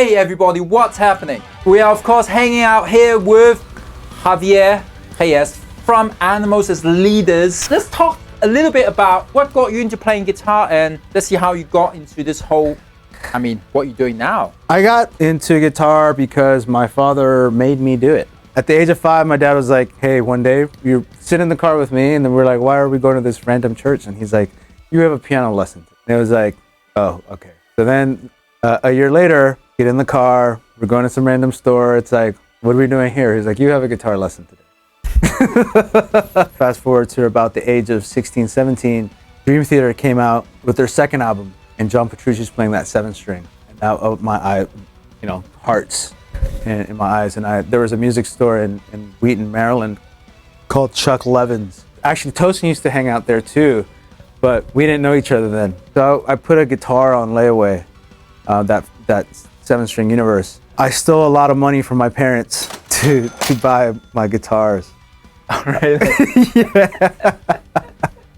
Hey everybody, what's happening? We are of course hanging out here with Javier Reyes from Andertons leaders. Let's talk a little bit about what got you into playing guitar, and let's see how you got into this whole, what you're doing now. I got into guitar because my father made me do it. At the age of 5, my dad was like, hey, one day you sit in the car with me, and then we're like, why are we going to this random church? And he's like, you have a piano lesson. And it was like, oh, okay. So then a year later, get in the car, we're going to some random store. It's like, what are we doing here? He's like, you have a guitar lesson today. Fast forward to about the age of 16, 17, Dream Theater came out with their second album, and John Petrucci's playing that 7-string. And that opened my eye, hearts in my eyes. And there was a music store in Wheaton, Maryland called Chuck Levin's. Actually, Tosin used to hang out there too, but we didn't know each other then. So I put a guitar on layaway, that 7-string Universe. I stole a lot of money from my parents to buy my guitars. Right? Yeah.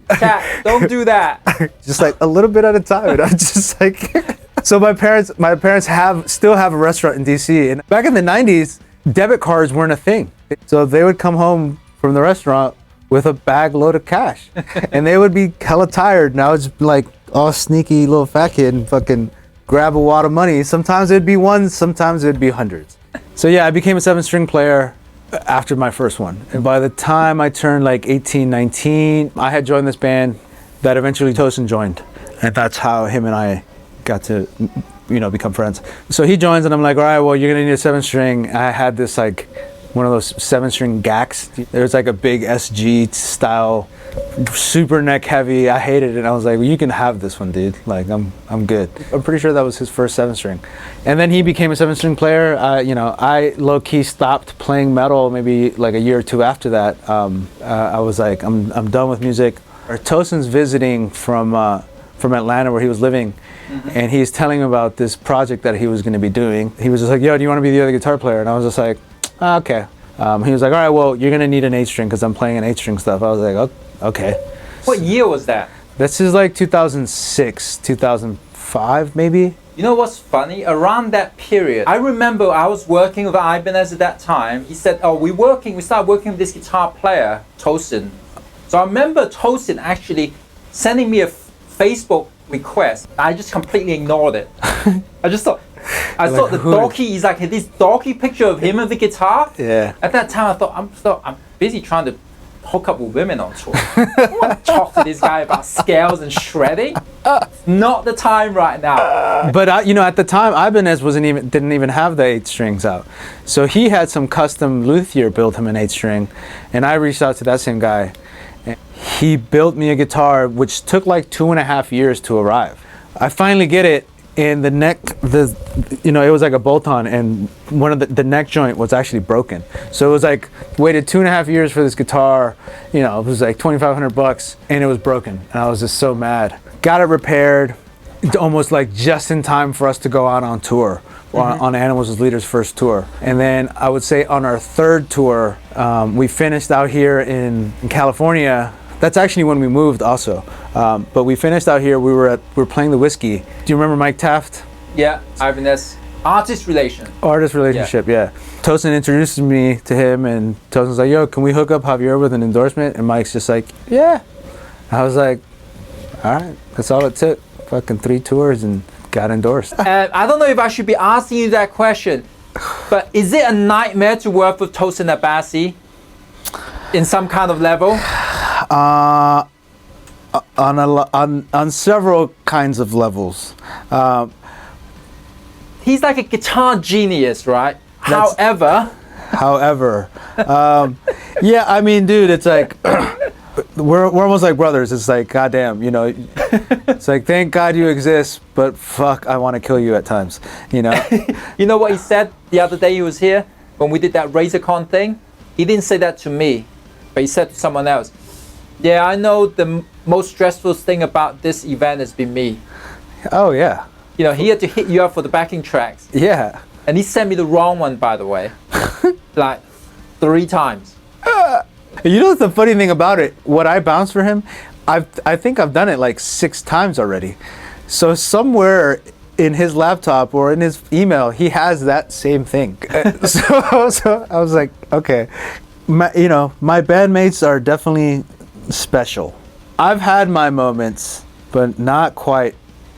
Cat, don't do that. Just like a little bit at a time. And I'm just like, so my parents still have a restaurant in DC. And back in the 90s, debit cards weren't a thing. So they would come home from the restaurant with a bag load of cash, and they would be hella tired. And I was like all sneaky little fat kid and fucking grab a wad of money. Sometimes it'd be ones, sometimes it'd be hundreds. So yeah, I became a 7-string player after my first one. And by the time I turned like 18, 19, I had joined this band that eventually Tosin joined. And that's how him and I got to, become friends. So he joins and I'm like, all right, well, you're gonna need a 7-string. I had this like, one of those 7-string GACs. There's like a big SG style, super neck heavy. I hated it. And I was like, well, you can have this one, dude. Like, I'm good. I'm pretty sure that was his first 7-string. And then he became a 7-string player. I low-key stopped playing metal maybe like a year or two after that. I was like, I'm done with music. Tosin's visiting from Atlanta where he was living. Mm-hmm. And he's telling me about this project that he was going to be doing. He was just like, yo, do you want to be the other guitar player? And I was just like, okay. He was like, all right, well, you're going to need an 8-string because I'm playing an 8-string stuff. I was like, oh, okay. What year was that? This is like 2006, 2005, maybe. You know what's funny? Around that period, I remember I was working with Ibanez at that time. He said, oh, we started working with this guitar player, Tosin. So I remember Tosin actually sending me a Facebook request. I just completely ignored it. I just thought, the dorky is like this dorky picture of him with the guitar. Yeah. At that time, I thought I'm busy trying to hook up with women on tour. I don't want to talk to this guy about scales and shredding. Not the time right now. But at the time, Ibanez didn't even have the 8-strings out. So he had some custom luthier build him an 8-string, and I reached out to that same guy. And he built me a guitar, which took like 2.5 years to arrive. I finally get it. And the neck, it was like a bolt-on, and one of the neck joint was actually broken. So it was like, waited 2.5 years for this guitar, it was like $2,500, and it was broken. And I was just so mad. Got it repaired, almost like just in time for us to go out on tour, on Animals Leaders' first tour. And then I would say on our third tour, we finished out here in California. That's actually when we moved also. But we finished out here, we were playing the Whiskey. Do you remember Mike Taft? Yeah, Ibanez. Artist relationship, yeah. Tosin introduced me to him, and Tosin's like, yo, can we hook up Javier with an endorsement? And Mike's just like, yeah. I was like, all right, that's all it took. Fucking 3 tours and got endorsed. I don't know if I should be asking you that question, but is it a nightmare to work with Tosin Abasi in some kind of level? On several kinds of levels. He's like a guitar genius, right? However, yeah, dude, it's like we're almost like brothers. It's like, goddamn, it's like, thank God you exist, but fuck, I want to kill you at times, You know what he said the other day he was here when we did that RazorCon thing? He didn't say that to me, but he said to someone else, yeah, I know the most stressful thing about this event has been me. Oh, yeah. He had to hit you up for the backing tracks. Yeah. And he sent me the wrong one, by the way. Like 3 times. What's the funny thing about it? What I bounced for him, I think I've done it like 6 times already. So somewhere in his laptop or in his email, he has that same thing. So I was like, okay, my bandmates are definitely special. I've had my moments, but not quite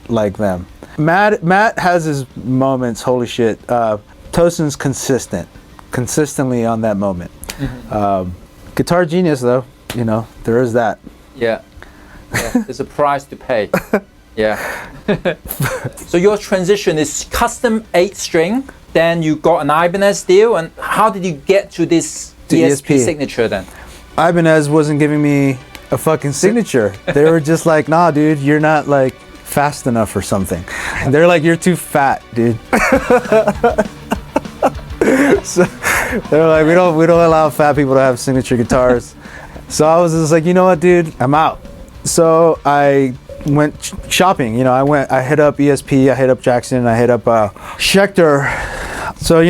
like them. Matt has his moments. Holy shit. Tosin's consistently on that moment. Guitar genius, though. There is that. Yeah. There's a price to pay. Yeah. So your transition is custom 8-string, then you got an Ibanez deal, and how did you get to this ESP signature then? Ibanez wasn't giving me a fucking signature. They were just like, nah, dude, you're not like fast enough or something. And they're like, you're too fat, dude. So they're like, we don't allow fat people to have signature guitars. So I was just like, you know what, dude, I'm out. So I went shopping. I hit up ESP, I hit up Jackson, I hit up Schecter. So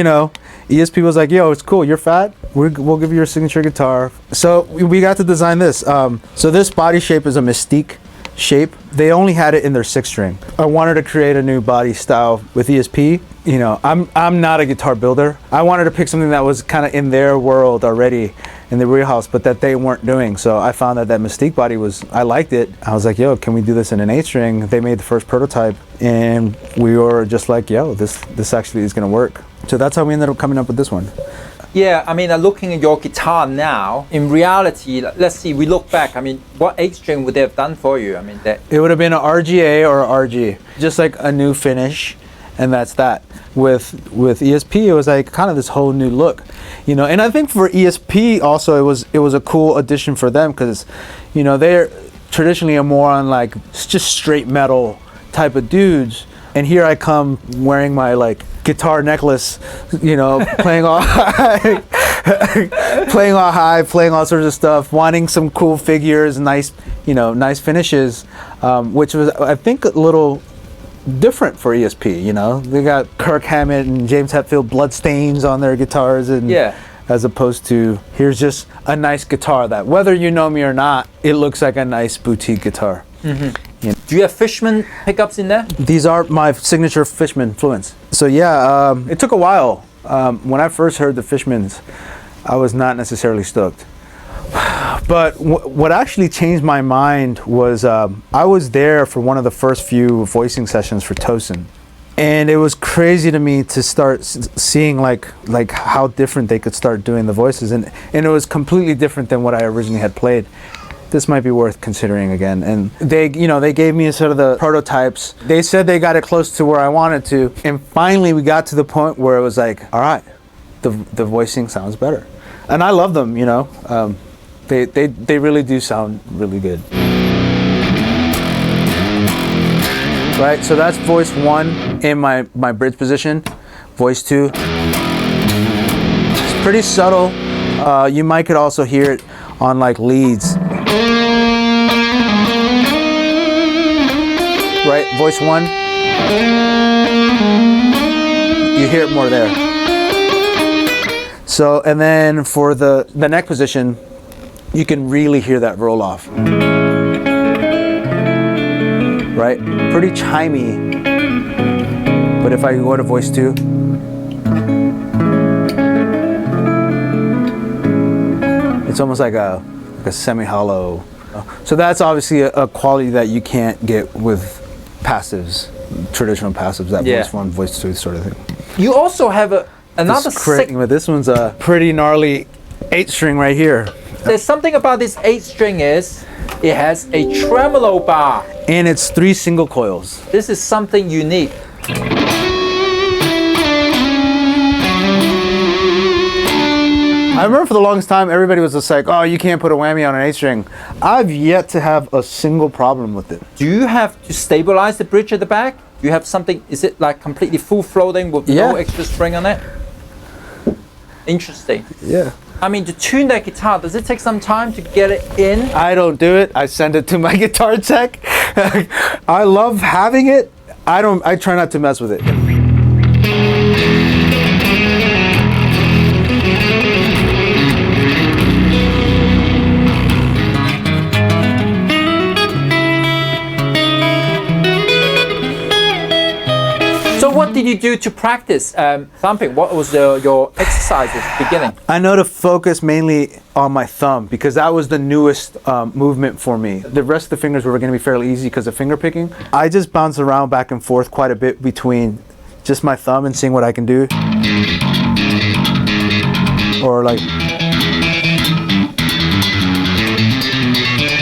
ESP was like, yo, it's cool, you're fat, we'll give you your signature guitar. So we got to design this. So this body shape is a Mystique shape. They only had it in their 6-string. I wanted to create a new body style with ESP. I'm not a guitar builder. I wanted to pick something that was kind of in their world already, in the wheelhouse, but that they weren't doing. So I found that Mystique body I liked it. I was like, yo, can we do this in an 8-string? They made the first prototype, and we were just like, yo, this actually is gonna work. So that's how we ended up coming up with this one. Yeah, I mean, looking at your guitar now, in reality, let's see, we look back, I mean, what 8-string would they have done for you? I mean, it would have been an RGA or an RG, just like a new finish, and that's that. With ESP, it was like kind of this whole new look, and I think for ESP also, it was a cool addition for them, because, they're traditionally a more on like just straight metal type of dudes. And here I come wearing my like guitar necklace, playing all high, playing all sorts of stuff, wanting some cool figures, nice finishes, which was, I think, a little different for ESP. They got Kirk Hammett and James Hetfield bloodstains on their guitars, and as opposed to here's just a nice guitar that, whether you know me or not, it looks like a nice boutique guitar. Do you have Fishman pickups in there? These are my signature Fishman Fluence. So yeah, it took a while. When I first heard the Fishmans, I was not necessarily stoked. But what actually changed my mind was I was there for one of the first few voicing sessions for Tosin. And it was crazy to me to start seeing like how different they could start doing the voices. And it was completely different than what I originally had played. This might be worth considering again. And they gave me sort of the prototypes. They said they got it close to where I wanted to. And finally we got to the point where it was like, all right, the voicing sounds better. And I love them, they really do sound really good. Right, so that's voice 1 in my bridge position. Voice 2. It's pretty subtle. You could also hear it on like leads. Right, voice 1, you hear it more there. So, and then for the neck position, you can really hear that roll off. Right, pretty chimey. But if I go to voice 2, it's almost like a semi-hollow. So that's obviously a quality that you can't get with passives, traditional passives, that voice 1, voice 2 sort of thing. You also have another but this one's a pretty gnarly 8-string right here. There's something about this 8-string is it has a tremolo bar. And it's 3 single coils. This is something unique. I remember for the longest time, everybody was just like, oh, you can't put a whammy on an 8-string. I've yet to have a single problem with it. Do you have to stabilize the bridge at the back? Do you have something, is it like completely full floating with no extra string on it? Interesting. Yeah. I mean, to tune that guitar, does it take some time to get it in? I don't do it. I send it to my guitar tech. I love having it. I try not to mess with it. you do to practice thumping? What was your exercises at the beginning? I know to focus mainly on my thumb because that was the newest movement for me. The rest of the fingers were going to be fairly easy because of finger picking. I just bounce around back and forth quite a bit between just my thumb and seeing what I can do. Or like...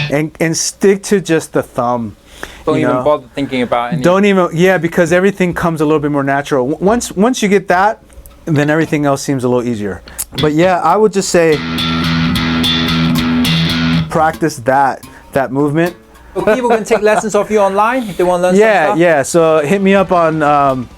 And stick to just the thumb. Don't even bother thinking about anything. Don't even, yeah, because everything comes a little bit more natural. Once you get that, then everything else seems a little easier. But yeah, I would just say practice that movement. So people can take lessons of you online if they want to learn some stuff? Yeah. So hit me up on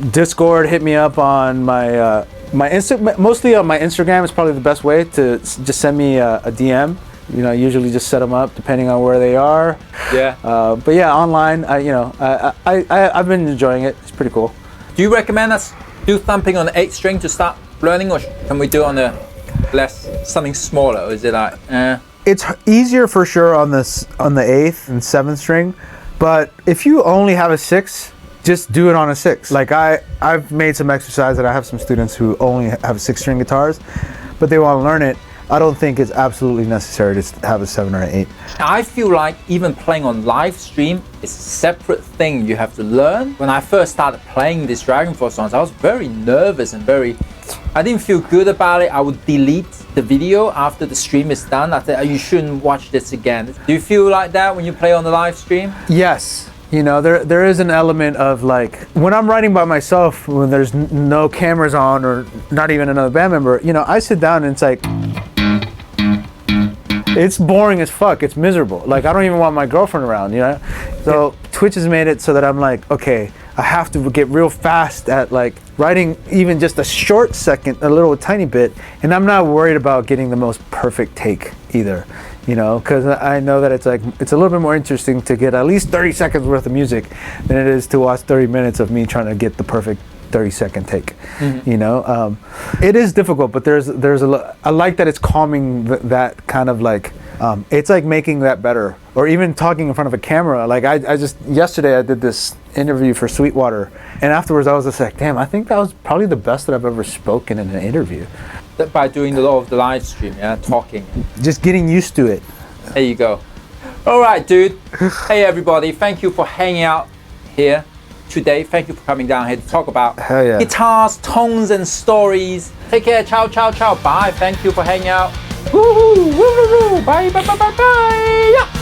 Discord. Hit me up on my mostly on my Instagram is probably the best way to just send me a DM. You know, I usually just set them up depending on where they are. Yeah. But yeah, online, I've been enjoying it. It's pretty cool. Do you recommend us do thumping on the 8th string to start learning, or can we do on the something smaller? Or is it like? It's easier for sure on the 8th and 7th string, but if you only have a 6, just do it on a 6. Like I've made some exercise that I have some students who only have 6-string guitars, but they want to learn it. I don't think it's absolutely necessary to have a 7 or an 8. I feel like even playing on live stream is a separate thing you have to learn. When I first started playing these DragonForce songs, I was very nervous and I didn't feel good about it. I would delete the video after the stream is done. I said, you shouldn't watch this again. Do you feel like that when you play on the live stream? Yes. You know, there is an element of like, when I'm writing by myself, when there's no cameras on or not even another band member, you know, I sit down and it's like, it's boring as fuck. It's miserable. Like, I don't even want my girlfriend around, you know? So Twitch has made it so that I'm like, okay, I have to get real fast at like writing even just a short second, a little tiny bit. And I'm not worried about getting the most perfect take either, you know? Because I know that it's like, it's a little bit more interesting to get at least 30 seconds worth of music than it is to watch 30 minutes of me trying to get the perfect 30-second take. You know, it is difficult, but I like that it's calming that kind of like, it's like making that better, or even talking in front of a camera. Like I just yesterday I did this interview for Sweetwater, and afterwards I was just like, damn, I think that was probably the best that I've ever spoken in an interview. By doing the live stream, yeah, talking, just getting used to it. There you go. All right, dude. Hey everybody, thank you for hanging out here today. Thank you for coming down here to talk about guitars, tones, and stories. Take care. Ciao, ciao, ciao. Bye. Thank you for hanging out. Woo-hoo, woo-hoo, bye, bye, bye, bye, bye. Yeah.